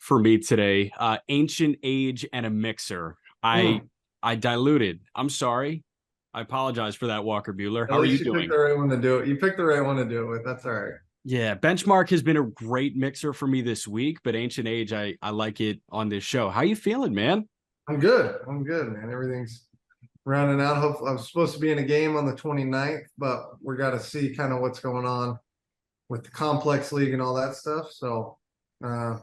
for me today. Ancient age and a mixer. Mm. I diluted. I'm sorry. I apologize for that, Walker Bueller. At How are you least you picked doing? the right one to do it. You picked the right one to do it with. That's all right. Yeah, Benchmark has been a great mixer for me this week, but Ancient Age, I like it on this show. How you feeling, man? I'm good. I'm good, man. Everything's rounding out. Hopefully, I'm supposed to be in a game on the 29th, but we got to see kind of what's going on with the complex league and all that stuff. So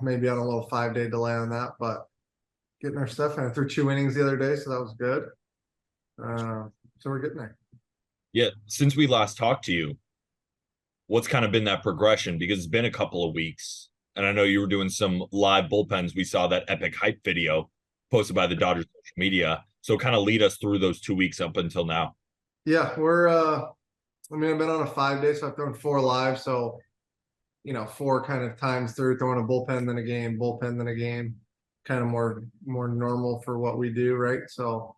maybe on a little 5-day delay on that, but getting our stuff. And I threw 2 innings the other day, so that was good. So we're getting there. Yeah, since we last talked to you, what's kind of been that progression? Because it's been a couple of weeks, and I know you were doing some live bullpens. We saw that epic hype video posted by the Dodgers social media. So kind of lead us through those 2 weeks up until now. Yeah, we're I mean, I've been on a 5-day, so I've thrown 4 live. So, 4 kind of times through throwing a bullpen, then a game, bullpen, then a game, kind of more normal for what we do, right? So,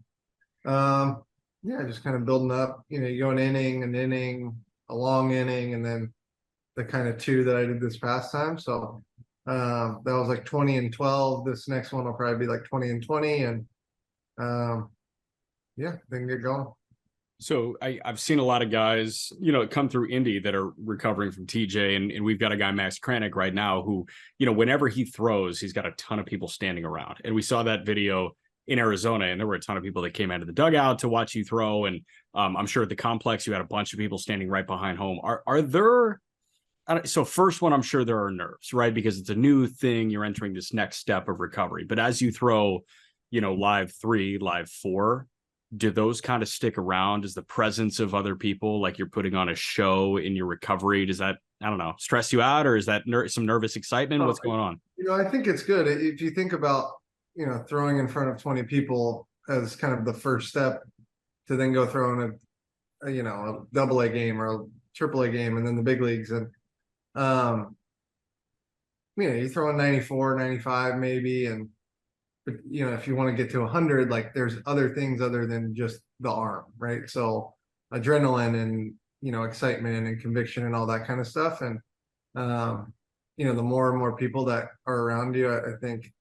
yeah, just kind of building up. You go an inning, a long inning, and then the kind of 2 that I did this past time. So, that was like 20 and 12. This next one will probably be like 20 and 20, and yeah, they can get going. So I've seen a lot of guys, come through Indy that are recovering from TJ, and we've got a guy, Max Kranick, right now who, whenever he throws, he's got a ton of people standing around. And we saw that video in Arizona, and there were a ton of people that came out of the dugout to watch you throw. And I'm sure at the complex, you had a bunch of people standing right behind home. Are there so first one, I'm sure there are nerves, right? Because it's a new thing. You're entering this next step of recovery. But as you throw, live 3, live 4, do those kind of stick around? Is the presence of other people, like you're putting on a show in your recovery, does that, I don't know, stress you out, or is that some nervous excitement? What's going on? I think it's good. If you think about, throwing in front of 20 people as kind of the first step to then go throw in a double A game or a triple A game and then the big leagues. And, you throw in 94, 95 maybe. But if you want to get to 100, like there's other things other than just the arm, right? So adrenaline and excitement and conviction and all that kind of stuff. And the more and more people that are around you, I think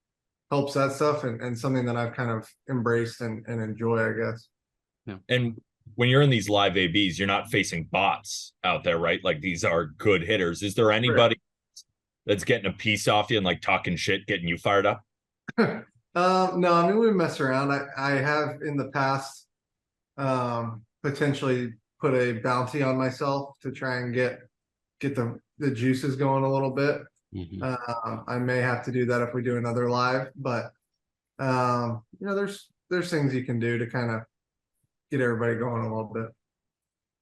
helps that stuff, and something that I've kind of embraced and enjoy, I guess. Yeah. And when you're in these live ABs, you're not facing bots out there, right? Like these are good hitters. Is there anybody that's getting a piece off you and like talking shit, getting you fired up? No, I mean, we mess around. I have in the past potentially put a bounty on myself to try and get the juices going a little bit. Mm-hmm. I may have to do that if we do another live, but there's things you can do to kind of get everybody going a little bit.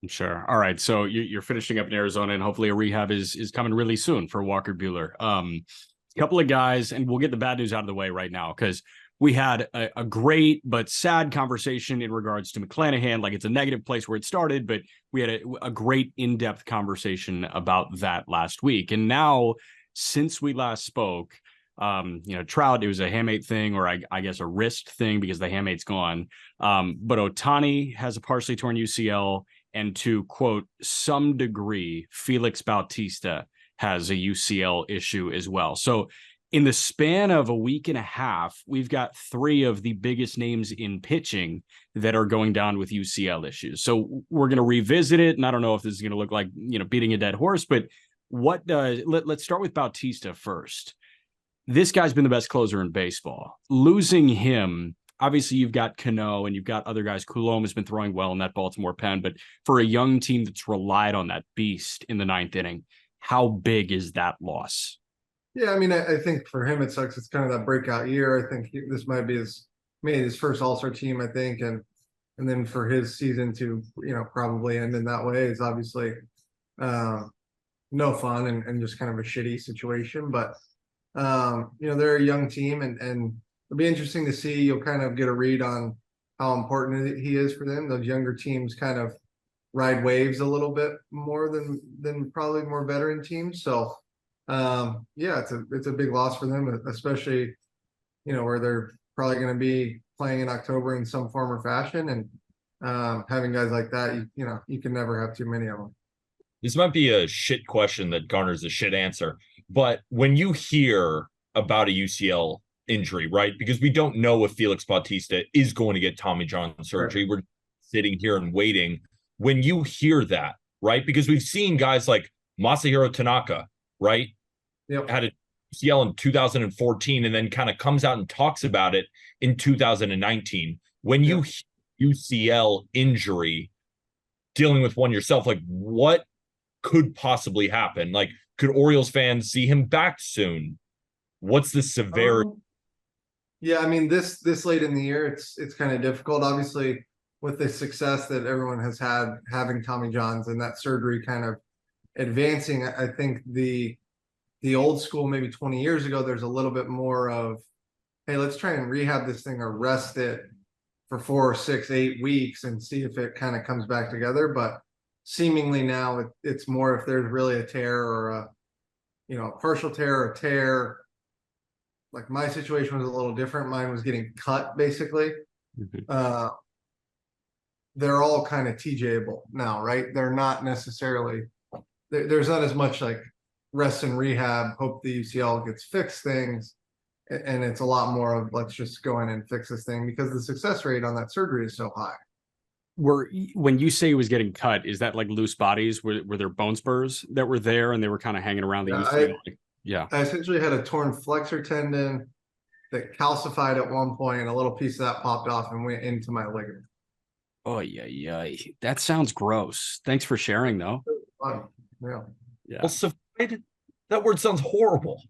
Sure. All right. So you're finishing up in Arizona, and hopefully a rehab is coming really soon for Walker Buehler. A couple of guys, and we'll get the bad news out of the way right now, because we had a great but sad conversation in regards to McClanahan. Like, it's a negative place where it started, but we had a great in-depth conversation about that last week. And now, since we last spoke, Trout, it was a hamate thing, or I guess a wrist thing, because the hamate's gone. But Ohtani has a partially torn UCL, and to quote, some degree, Felix Bautista has a UCL issue as well. So in the span of a week and a half, we've got 3 of the biggest names in pitching that are going down with UCL issues. So we're going to revisit it. And I don't know if this is going to look like, beating a dead horse, but let's start with Bautista first. This guy's been the best closer in baseball. Losing him, obviously you've got Cano and you've got other guys. Coulomb has been throwing well in that Baltimore pen, but for a young team that's relied on that beast in the 9th inning, how big is that loss? Yeah, I mean, I think for him it sucks. It's kind of that breakout year. I think this might be his first All-Star team, I think, and then for his season to probably end in that way is obviously no fun and just kind of a shitty situation. But they're a young team, and it'll be interesting to see. You'll kind of get a read on how important he is for them. Those younger teams kind of ride waves a little bit more than probably more veteran teams. So yeah, it's a big loss for them, especially where they're probably going to be playing in October in some form or fashion, and having guys like that, you can never have too many of them. This might be a shit question that garners a shit answer, but when you hear about a UCL injury, right? Because we don't know if Felix Bautista is going to get Tommy John surgery. Right. We're sitting here and waiting. When you hear that, right? Because we've seen guys like Masahiro Tanaka, right? Yep. Had a UCL in 2014 and then kind of comes out and talks about it in 2019. When you hear UCL injury, dealing with one yourself, like what could possibly happen? Like, could Orioles fans see him back soon? What's the severity? Yeah, I mean, this late in the year, it's kind of difficult. Obviously, with the success that everyone has had having Tommy Johns and that surgery kind of advancing, I think the old school, maybe 20 years ago, there's a little bit more of, hey, let's try and rehab this thing or rest it for 4 or 6, 8 weeks and see if it kind of comes back together. But seemingly now it's more if there's really a tear or a partial tear or a tear. Like my situation was a little different. Mine was getting cut basically. Mm-hmm. They're all kind of TJ-able now, right? They're not necessarily, there's not as much like rest and rehab, hope the UCL gets fixed things. And it's a lot more of let's just go in and fix this thing because the success rate on that surgery is so high. When you say he was getting cut, is that like loose bodies? Were there bone spurs that were there and they were kind of hanging around the UCL? I essentially had a torn flexor tendon that calcified at one point, and a little piece of that popped off and went into my ligament. Oh yeah. That sounds gross. Thanks for sharing though. Yeah. Calcified? That word sounds horrible.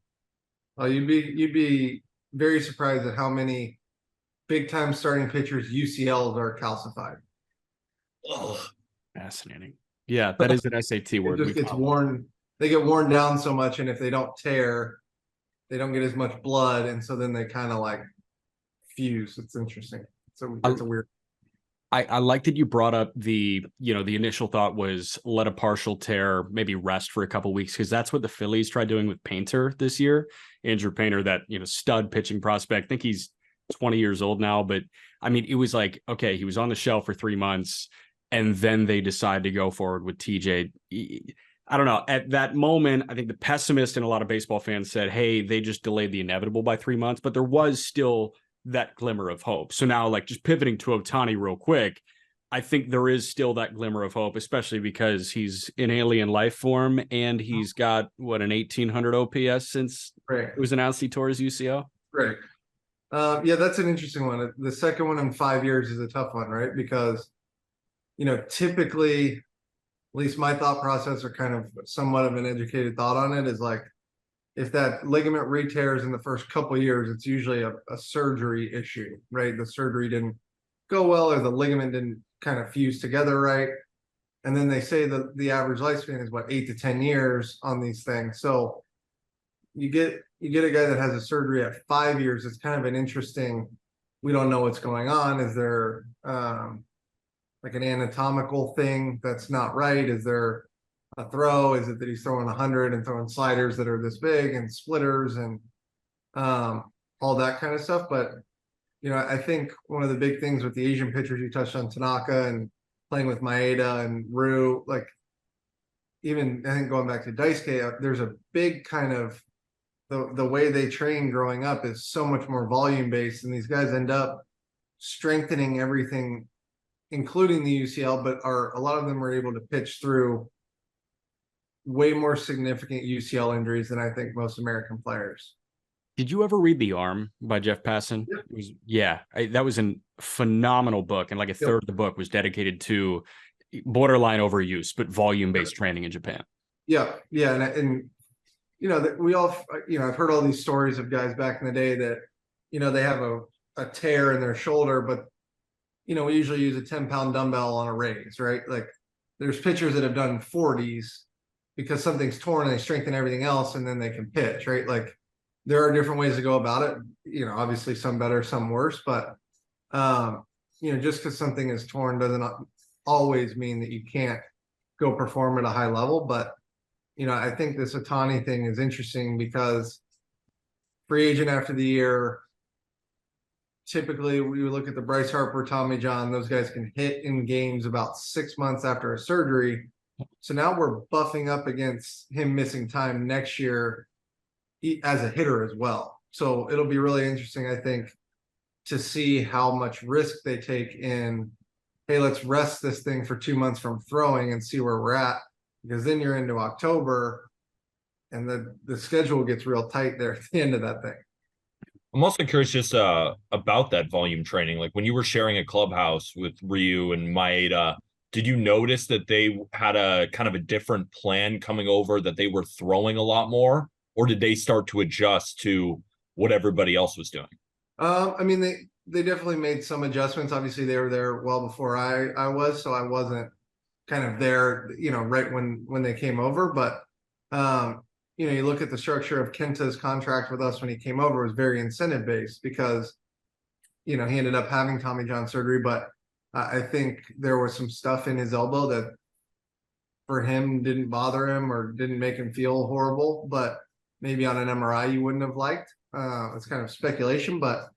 You'd be very surprised at how many big time starting pitchers UCLs are calcified. Ugh. Fascinating. Yeah, that is an SAT word. It just gets worn. They get worn down so much, and if they don't tear, they don't get as much blood, and so then they kind of like fuse. It's interesting. So it's a weird. I like that you brought up the initial thought was let a partial tear, maybe rest for a couple of weeks, because that's what the Phillies tried doing with Painter this year. Andrew Painter, that stud pitching prospect. I think he's 20 years old now, but I mean, it was like, okay, he was on the shelf for 3 months, and then they decide to go forward with TJ. I don't know. At that moment, I think the pessimist and a lot of baseball fans said, hey, they just delayed the inevitable by 3 months, but there was still that glimmer of hope. So now, like, just pivoting to Ohtani real quick, I think there is still that glimmer of hope, especially because he's in alien life form and he's got an 1800 OPS since it was announced he tore his UCL. Right. Yeah, that's an interesting one. The second one in 5 years is a tough one, right? Because, typically, at least my thought process or kind of somewhat of an educated thought on it is like, if that ligament re-tears in the first couple of years, it's usually a surgery issue, right? The surgery didn't go well, or the ligament didn't kind of fuse together right. And then they say that the average lifespan is 8 to 10 years on these things. So you get a guy that has a surgery at 5 years. It's kind of an interesting, we don't know what's going on. Is there like an anatomical thing that's not right? Is there a throw? Is it that he's throwing 100 and throwing sliders that are this big and splitters and all that kind of stuff? But I think one of the big things with the Asian pitchers, you touched on Tanaka and playing with Maeda and Ryu, like even I think going back to Daisuke, there's a big kind of the way they train growing up is so much more volume based, and these guys end up strengthening everything, including the UCL, but a lot of them are able to pitch through way more significant UCL injuries than I think most American players. Did you ever read The Arm by Jeff Passan? Yeah. That was a phenomenal book, and like a third of the book was dedicated to borderline overuse, but volume-based training in Japan. Yeah, and we all, I've heard all these stories of guys back in the day that, they have a tear in their shoulder, but we usually use a 10-pound dumbbell on a raise, right? Like there's pitchers that have done 40s because something's torn and they strengthen everything else and then they can pitch, right? Like there are different ways to go about it. Obviously some better, some worse, but just because something is torn doesn't always mean that you can't go perform at a high level. But, I think this Ohtani thing is interesting because free agent after the year, typically we look at the Bryce Harper, Tommy John, those guys can hit in games about 6 months after a surgery. So now we're buffing up against him missing time next year. as a hitter as well. So it'll be really interesting, I think, to see how much risk they take in, hey, let's rest this thing for 2 months from throwing and see where we're at, because then you're into October and the schedule gets real tight there at the end of that thing. I'm also curious just about that volume training. Like when you were sharing a clubhouse with Ryu and Maeda, did you notice that they had a kind of a different plan coming over, that they were throwing a lot more, or did they start to adjust to what everybody else was doing? I mean, they definitely made some adjustments. Obviously, they were there well before I was, so I wasn't kind of there, right when they came over. But you look at the structure of Kenta's contract with us when he came over, it was very incentive based because he ended up having Tommy John surgery, but I think there was some stuff in his elbow that for him didn't bother him or didn't make him feel horrible, but maybe on an MRI you wouldn't have liked. It's kind of speculation, but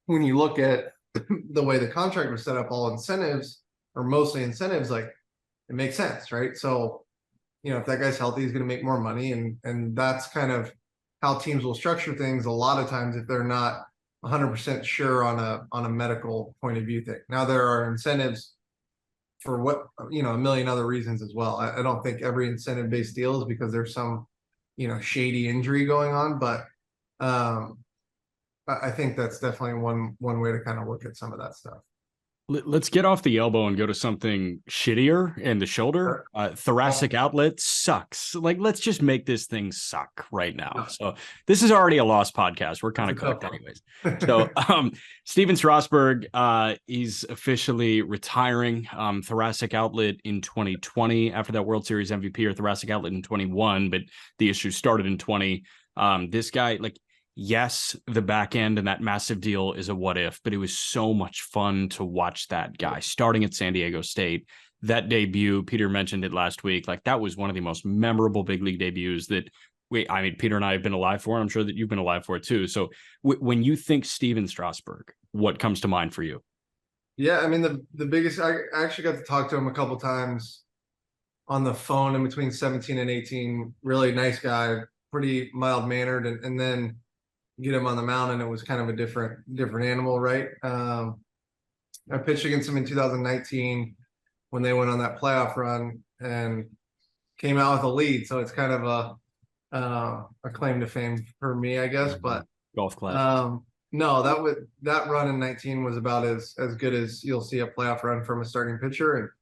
when you look at the way the contract was set up, all incentives or mostly incentives, like it makes sense, right? So, if that guy's healthy, he's going to make more money, and that's kind of how teams will structure things a lot of times if they're not 100% sure on a medical point of view thing. Now there are incentives for a million other reasons as well. I don't think every incentive based deal is because there's some shady injury going on, but I think that's definitely one way to kind of look at some of that stuff. Let's get off the elbow and go to something shittier and the shoulder. Thoracic outlet sucks. Like, let's just make this thing suck right now. So this is already a lost podcast. We're kind of cooked anyways. So Steven Strasburg, he's officially retiring. Thoracic outlet in 2020 after that World Series MVP, or thoracic outlet in 21, but the issue started in 20. This guy, yes, the back end and that massive deal is a what if, but it was so much fun to watch that guy starting at San Diego State. That debut, Peter mentioned it last week, that was one of the most memorable big league debuts that Peter and I have been alive for. I'm sure that you've been alive for it too. So when you think Steven Strasburg, what comes to mind for you? Yeah, I mean, the biggest, I actually got to talk to him a couple times on the phone in between 17 and 18. Really nice guy, pretty mild mannered, and then get him on the mound, and it was kind of a different animal, right? I pitched against him in 2019 when they went on that playoff run and came out with a lead. So it's kind of a claim to fame for me, I guess. But golf class. No, that run in 19 was about as good as you'll see a playoff run from a starting pitcher.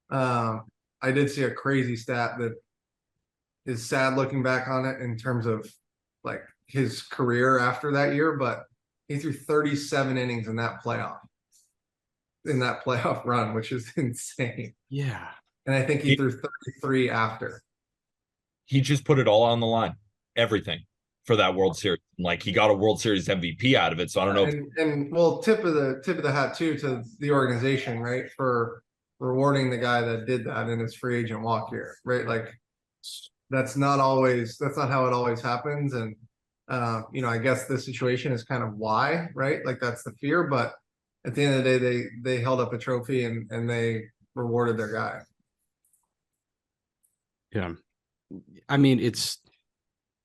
And I did see a crazy stat that is sad looking back on it in terms of his career after that year, but he threw 37 innings in that playoff run, which is insane. Yeah. And I think he threw 33 after. He just put it all on the line, everything for that World Series. He got a World Series MVP out of it. So I don't know. And well, tip of the hat too to the organization, right, for rewarding the guy that did that in his free agent walk year, right? That's not how it always happens. And I guess this situation is kind of why, right? That's the fear, but at the end of the day, they held up a trophy and they rewarded their guy. Yeah. I mean,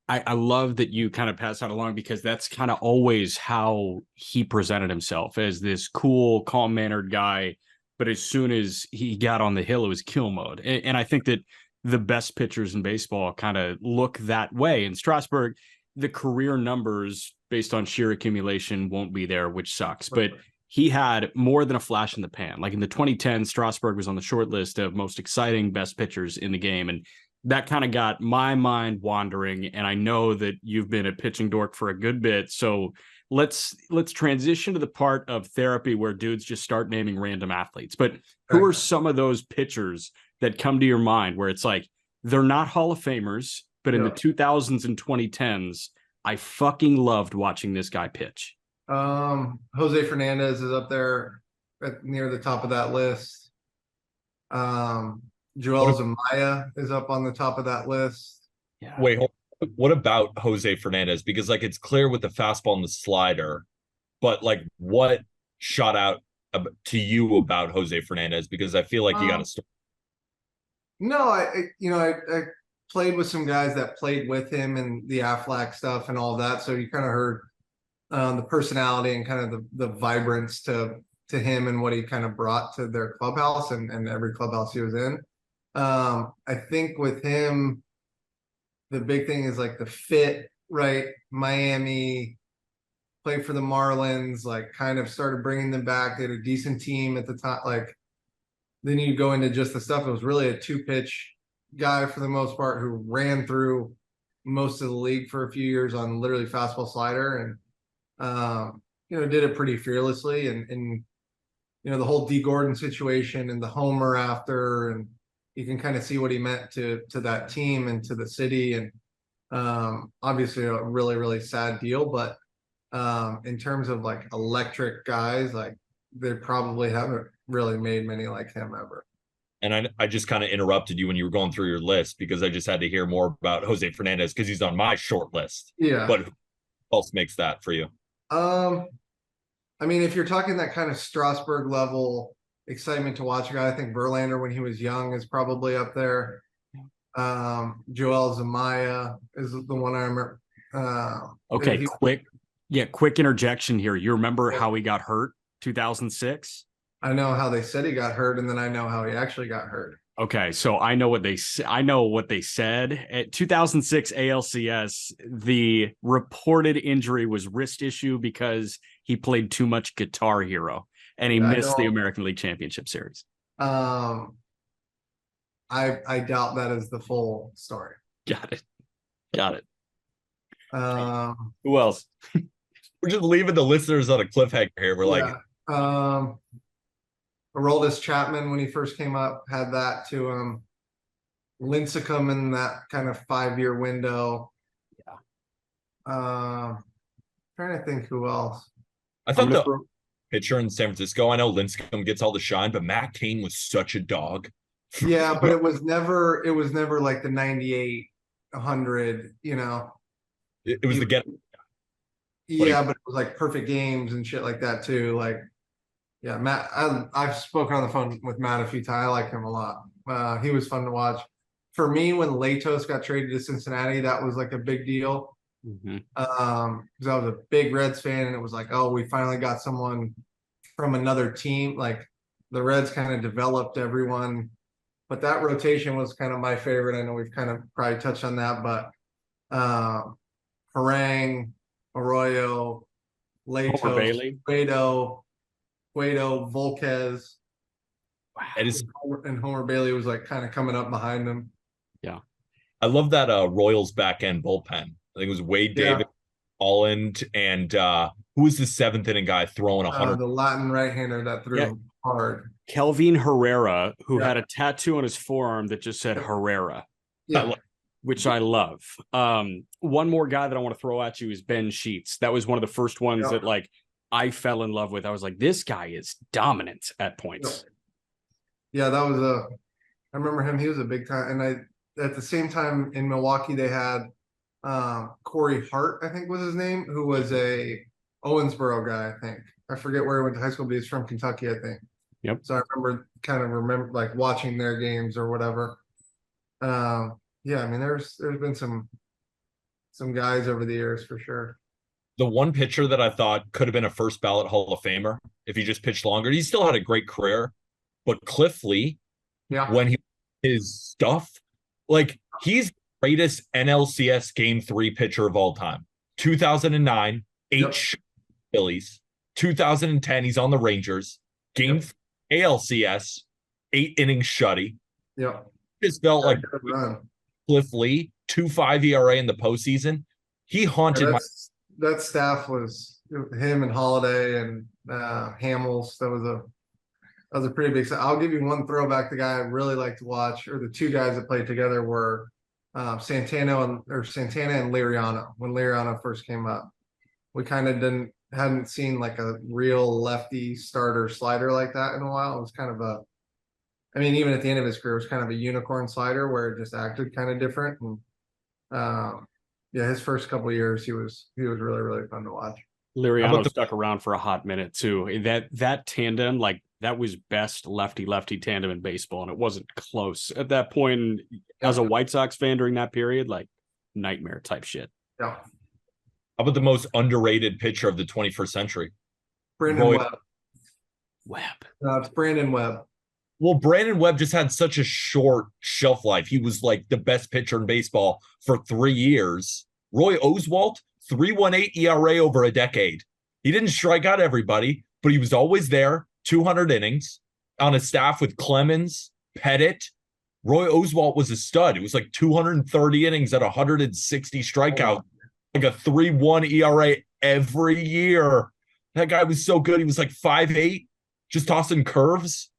I love that you kind of pass that along, because that's kind of always how he presented himself, as this cool, calm-mannered guy. But as soon as he got on the hill, it was kill mode. And I think that the best pitchers in baseball kind of look that way. And Strasburg, the career numbers based on sheer accumulation won't be there, which sucks. But he had more than a flash in the pan. In the 2010s, Strasburg was on the short list of most exciting best pitchers in the game. And that kind of got my mind wandering. And I know that you've been a pitching dork for a good bit. So let's transition to the part of therapy where dudes just start naming random athletes. But who are some of those pitchers that come to your mind where it's they're not Hall of Famers, but in the 2000s and 2010s, I fucking loved watching this guy pitch? Jose Fernandez is up there near the top of that list. Joel Zumaya is up on the top of that list. Yeah. Wait, what about Jose Fernandez? Because it's clear with the fastball and the slider, but what shot out to you about Jose Fernandez? Because I feel you got to start. No, played with some guys that played with him and the Aflac stuff and all that. So you kind of heard the personality and kind of the vibrance to him and what he kind of brought to their clubhouse and every clubhouse he was in. I think with him, the big thing is like the fit, right? Miami played for the Marlins, like kind of started bringing them back. They had a decent team at the time. Like then you go into just the stuff. It was really a 2-pitch guy for the most part who ran through most of the league for a few years on literally fastball slider and did it pretty fearlessly and the whole D Gordon situation and the homer after, and you can kind of see what he meant to that team and to the city. And obviously a really, really sad deal, but in terms of like electric guys, like they probably haven't really made many like him ever. And I just kind of interrupted you when you were going through your list because I just had to hear more about Jose Fernandez because he's on my short list. Yeah. But who else makes that for you? I mean, if you're talking that kind of Strasburg level excitement to watch a guy, I think Verlander when he was young is probably up there. Joel Zamaya is the one I remember. Okay, quick interjection here. You remember how he got hurt 2006? I know how they said he got hurt, and then I know how he actually got hurt. Okay, so I know what they said at 2006 ALCS. The reported injury was wrist issue because he played too much Guitar Hero and he missed the American League Championship Series. I doubt that is the full story. Got it. Who else? We're just leaving the listeners on a cliffhanger here. We're Aroldis Chapman, when he first came up, had that to Lincecum in that kind of 5-year window. Yeah. Trying to think who else. I thought the pitcher in San Francisco, I know Lincecum gets all the shine, but Matt Cain was such a dog. Yeah, but it was never like the 98, 100, It was the get. Yeah, but it was like perfect games and shit like that too. Like, yeah, Matt, I've spoken on the phone with Matt a few times. I like him a lot. He was fun to watch. For me, when Latos got traded to Cincinnati, that was like a big deal. Mm-hmm. Because I was a big Reds fan, and it was like, oh, we finally got someone from another team. Like the Reds kind of developed everyone, but that rotation was kind of my favorite. I know we've kind of probably touched on that, but Harang, Arroyo, Latos, Cueto, Volquez, and Homer Bailey was like kind of coming up behind him. Yeah. I love that Royals back end bullpen. I think it was Wade Davis, Holland, and who was the 7th inning guy throwing 100? The Latin right-hander that threw hard. Kelvin Herrera, who had a tattoo on his forearm that just said Herrera. Yeah. Which I love. One more guy that I want to throw at you is Ben Sheets. That was one of the first ones that like I fell in love with. I was like, this guy is dominant at points. Yeah, that was I remember him. He was a big time. And at the same time in Milwaukee, they had Corey Hart, I think was his name, who was a Owensboro guy, I think. I forget where he went to high school, but he's from Kentucky, I think. Yep. So I remember like watching their games or whatever. Yeah, I mean, there's been some guys over the years for sure. The one pitcher that I thought could have been a first ballot Hall of Famer if he just pitched longer. He still had a great career, but Cliff Lee, when he his stuff, like he's the greatest NLCS Game 3 pitcher of all time. 2009, 8 Phillies. 2010, he's on the Rangers. Game ALCS, 8 innings shutty. Yep. Just felt like Cliff Lee, 2.5 ERA in the postseason. He haunted that staff was him and Holiday and Hamels. That was a pretty big. I'll give you one throwback. The guy I really like to watch, or the two guys that played together, were Santana and Liriano. When Liriano first came up, we kind of hadn't seen like a real lefty starter slider like that in a while. It was kind of even at the end of his career, it was kind of a unicorn slider where it just acted kind of different. And his first couple of years, he was really, really fun to watch. Liriano stuck around for a hot minute too. That tandem, like that was best lefty-lefty tandem in baseball, and it wasn't close at that point. As a White Sox fan during that period, like nightmare type shit. Yeah. How about the most underrated pitcher of the 21st century? Brandon Roy- Webb. Webb. It's Brandon Webb. Well, Brandon Webb just had such a short shelf life. He was like the best pitcher in baseball for 3 years. Roy Oswalt, 3.18 ERA over a decade. He didn't strike out everybody, but he was always there, 200 innings on a staff with Clemens, Pettit. Roy Oswalt was a stud. It was like 230 innings at 160 strikeouts, like a 3.1 ERA every year. That guy was so good. He was like 5'8", just tossing curves.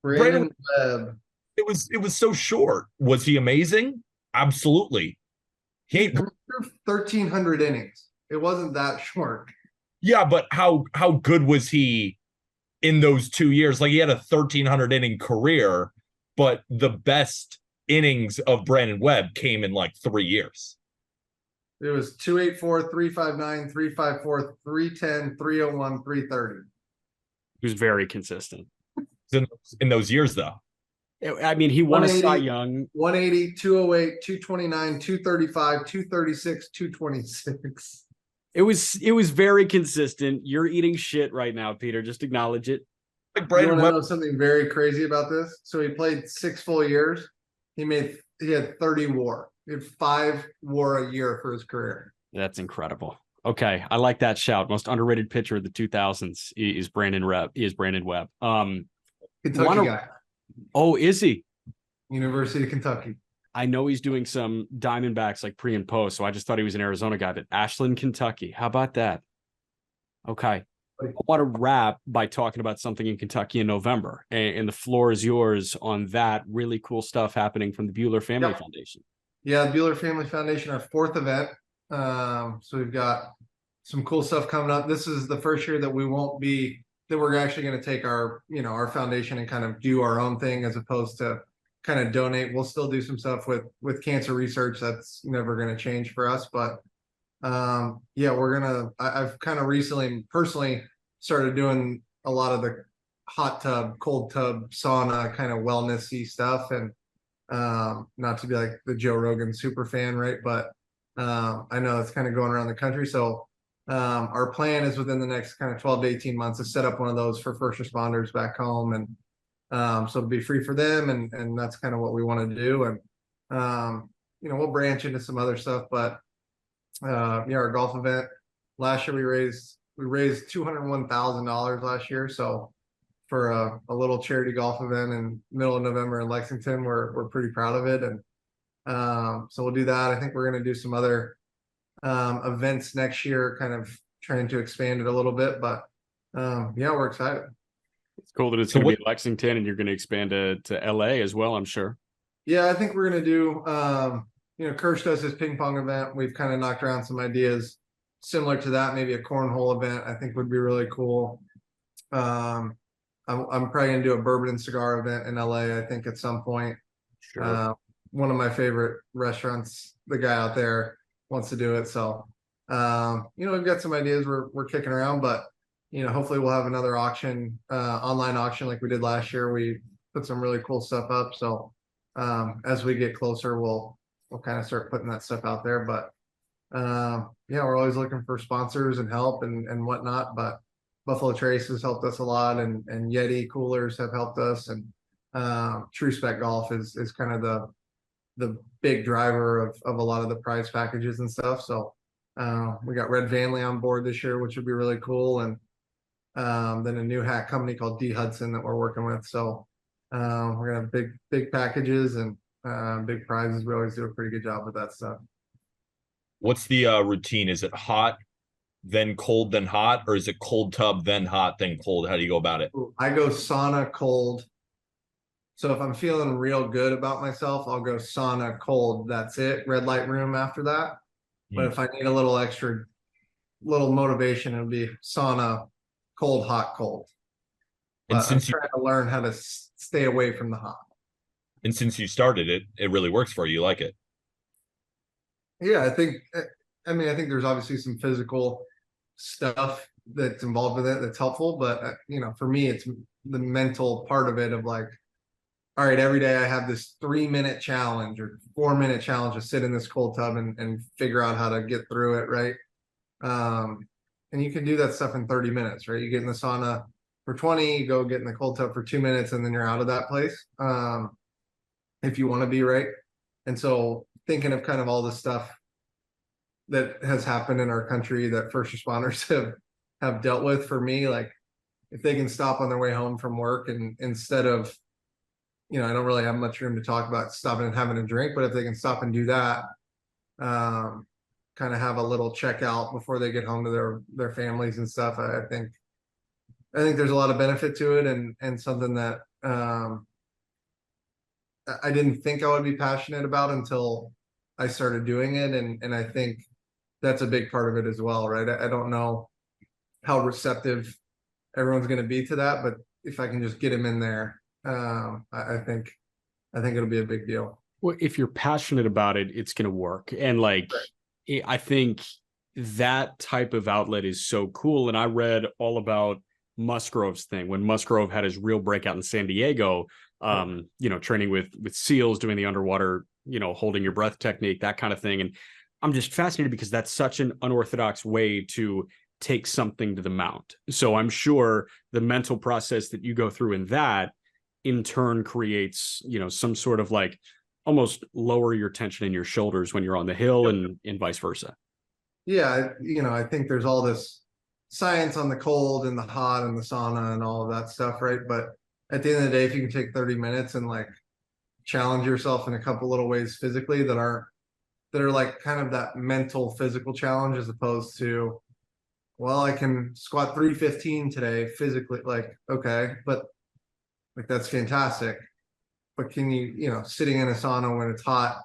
Brandon Webb. It was so short. Was he amazing? Absolutely. He threw 1,300 innings. It wasn't that short. Yeah, but how good was he in those 2 years? Like, he had a 1,300 inning career, but the best innings of Brandon Webb came in like 3 years. It was 284, 359, 354, 310, 301, 330. He was very consistent. In those years, though. I mean, he won a Cy 180, Young. 180, 208, 229, 235, 236, 226. It was very consistent. You're eating shit right now, Peter. Just acknowledge it. Like You Brandon want to Webb. know something very crazy about this? So he played 6 full years. He had 30 WAR. He had 5 WAR a year for his career. That's incredible. Okay, I like that shout. Most underrated pitcher of the 2000s is Brandon Webb. Kentucky guy. Oh, is he? University of Kentucky. I know he's doing some Diamondbacks like pre and post, so I just thought he was an Arizona guy. But Ashland, Kentucky. How about that? Okay. I want to wrap by talking about something in Kentucky in November, and the floor is yours on that. Really cool stuff happening from the Buehler Family Foundation. Yeah, the Buehler Family Foundation, our 4th event. So we've got some cool stuff coming up. This is the first year that we're actually going to take our foundation and kind of do our own thing as opposed to kind of donate. We'll still do some stuff with cancer research. That's never going to change for us. But I've kind of recently personally started doing a lot of the hot tub, cold tub, sauna kind of wellness-y stuff. And not to be like the Joe Rogan super fan, right? But I know it's kind of going around the country. So our plan is within the next kind of 12 to 18 months to set up one of those for first responders back home. And so it'll be free for them. And that's kind of what we want to do. And, we'll branch into some other stuff, but our golf event last year, we raised $201,000 last year. So for a little charity golf event in middle of November in Lexington, we're pretty proud of it. And so we'll do that. I think we're going to do some other events next year, kind of trying to expand it a little bit, but we're excited. It's cool that it's going to be Lexington, and you're going to expand to LA as well, I'm sure. Yeah, I think we're going to do, Kirsch does his ping pong event. We've kind of knocked around some ideas similar to that. Maybe a cornhole event I think would be really cool. I'm probably going to do a bourbon and cigar event in LA, I think, at some point. Sure. One of my favorite restaurants, the guy out there wants to do it. So, we've got some ideas we're kicking around, but, hopefully we'll have another auction, online auction like we did last year. We put some really cool stuff up. So, as we get closer, we'll kind of start putting that stuff out there. But, we're always looking for sponsors and help and whatnot. But Buffalo Trace has helped us a lot, and Yeti coolers have helped us. And, True Spec Golf is kind of the big driver of a lot of the prize packages and stuff. So we got Red Vanley on board this year, which would be really cool. And then a new hat company called D Hudson that we're working with. So we're gonna have big packages and big prizes. We always do a pretty good job with that stuff. What's the routine? Is it hot, then cold, then hot, or is it cold tub, then hot, then cold? How do you go about it? I go sauna cold. So if I'm feeling real good about myself, I'll go sauna cold. That's it. Red light room after that. But if I need a little extra motivation, it'll be sauna cold, hot, cold. But And since I'm trying to learn how to stay away from the hot. And since you started it, it really works for you. You like it. Yeah, I think there's obviously some physical stuff that's involved with it that's helpful. But you know, for me, it's the mental part of it of like, all right, every day I have this 3-minute challenge or 4-minute challenge to sit in this cold tub and figure out how to get through it, right? And you can do that stuff in 30 minutes, right? You get in the sauna for 20, you go get in the cold tub for 2 minutes, and then you're out of that place. If you want to be, right. And so thinking of kind of all the stuff that has happened in our country that first responders have dealt with, for me, like if they can stop on their way home from work and instead of, you know, I don't really have much room to talk about stopping and having a drink, but if they can stop and do that, kind of have a little checkout before they get home to their families and stuff. I think there's a lot of benefit to it, and something that I didn't think I would be passionate about until I started doing it, and I think that's a big part of it as well, right? I don't know how receptive everyone's going to be to that, but if I can just get them in there, I think it'll be a big deal. Well, if you're passionate about it, it's going to work. And like, I think that type of outlet is so cool. And I read all about Musgrove's thing when Musgrove had his real breakout in San Diego, you know, training with SEALs, doing the underwater, you know, holding your breath technique, that kind of thing. And I'm just fascinated because that's such an unorthodox way to take something to the mount. So I'm sure the mental process that you go through in that in turn creates, you know, some sort of like almost lower your tension in your shoulders when you're on the hill, and vice versa. Yeah, you know, I think there's all this science on the cold and the hot and the sauna and all of that stuff, right? But at the end of the day, if you can take 30 minutes and like challenge yourself in a couple little ways physically that are like kind of that mental physical challenge, as opposed to, well, I can squat 315 today physically, like, okay, but like that's fantastic. But can you know, sitting in a sauna when it's hot,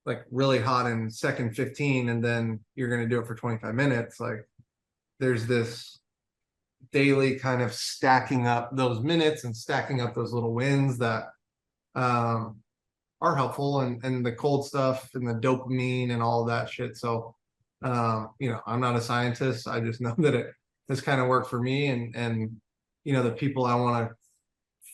like really hot in second 15, and then you're going to do it for 25 minutes, like there's this daily kind of stacking up those minutes and stacking up those little wins that are helpful, and the cold stuff and the dopamine and all of that shit. So you know, I'm not a scientist. I just know that it has kind of worked for me, and you know, the people I want to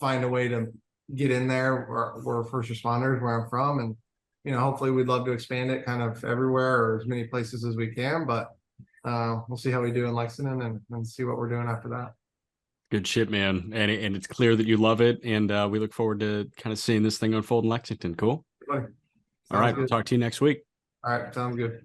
find a way to get in there were first responders where I'm from, and you know, hopefully we'd love to expand it kind of everywhere or as many places as we can, but we'll see how we do in Lexington and see what we're doing after that. Good shit, man. And it's clear that you love it, and we look forward to kind of seeing this thing unfold in Lexington. Cool. All right, we'll talk to you next week. All right, sounds good.